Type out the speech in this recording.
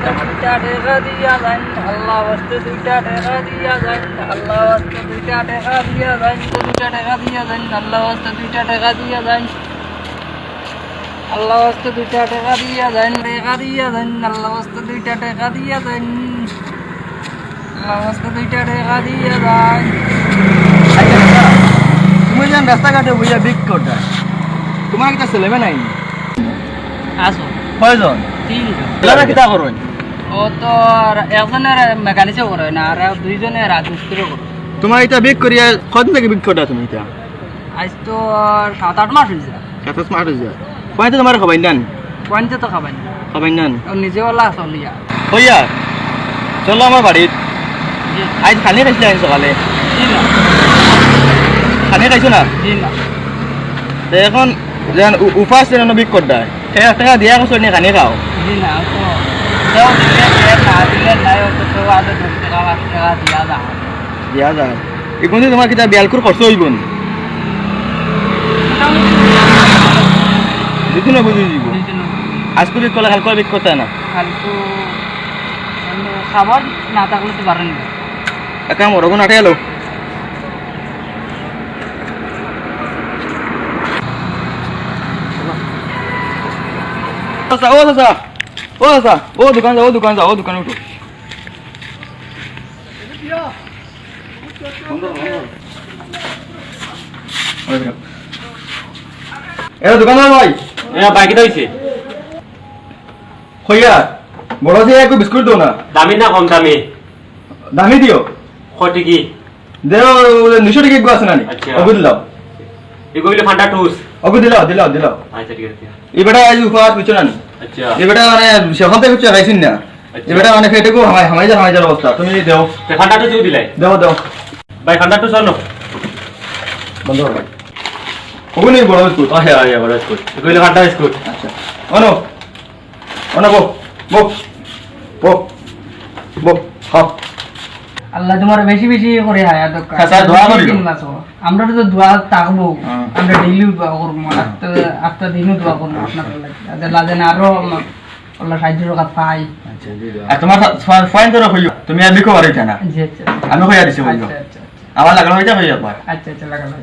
দুইটা টাকা দিয়া যান আল্লাহ ওয়াস্তে দুইটা টাকা দিয়া যান আল্লাহ ওয়াস্তে দুইটা টাকা দিয়া যান দুইটা টাকা দিয়া যান আল্লাহ ওয়াস্তে দুইটা টাকা দিয়া যান আল্লাহ ওয়াস্তে দুইটা টাকা দিয়া যান আল্লাহ ওয়াস্তে দুইটা টাকা দিয়া যান আল্লাহ ওয়াস্তে দুইটা টাকা দিয়া যান। তুমি যেন রাস্তাঘাটে বইয়া বিক করতা তোমার কিটা ছেলেমে নাই আসো কয়জন তিনজন এলাকা কিটা করুন ও তো একজনের মেকানিক্সে করে না আর দুইজনে রাজমিস্ত্রি করে। তোমার এটা বিক করিয়া কদিন থেকে বিক করতা তুমি এটা আজ তো 7-8 মাস হয়েছে। 7 মাস হইছে কয়তে তোমার খবাই নান কোয়ান্টে তো খাবেন নিজেওয়ালা চলিয়া কইয়া চলো আমার বাড়িত আজ খানি খাইছিলে আজ সকালে খানি খাইছো না তো এখন যেন উপাস যেন বিক করতা টাকা দিয়া কৈছো নি খানি খাও দিয়া যা এখন তোমার কিটা বিয়ালকুর খরচ হইব বুঝি না বুঝি দিব আজকে বিক করলে কালকে বিক করতে না খাবার না থাকলে তো পারেন না একা মরগো নাটে এলো ও দোকান যাও দোকান উঠো দোকানদার ভাই বাইকে হয়েছে হইয়া বড় যে একটু বিস্কুট দাও না দামি না কম দামি দামি দিও কটি কি দেও 200 টাকা আছে না আচ্ছা। অগু দিলাও এগুলো ফান্ডা টুস অগু দিলাও আচ্ছা ঠিক আছে এবারে আজ উপহার পিছনে না আচ্ছা এবারে মানে সেখান থেকে কিছু রাইছিন না এবারে মানে খেটেকো হামাই যার অবস্থা তুমি দেও ফান্ডা টুস দিলাই দেও ভাই ফান্ডা টুস আনো বন্ধ করো ওগু নেই বড় বিস্কুট হ্যাঁ হ্যাঁ বড় স্কুট এগুলো ফান্ডা স্কুট আচ্ছা অনো বো হ্যাঁ আল্লাহ তোমার বেশি বেশি করে হায়া দরকার হ্যাঁ, স্যার, দোয়া করিও। আমরা তো দোয়া থাকবো আমরা ডেইলি দোয়া করবো আটটা দিনও দোয়া করবো আপনার লাগে না আরো আল্লাহ সাহায্য রাখা পাই। আর তোমার ফাইন ধরো হইও তুমি আর বিকো পারো না জি আচ্ছা আমি হইয়া দিছি বললো আচ্ছা আচ্ছা আমার লাগানো হইতা হইয়া পার আচ্ছা লাগানো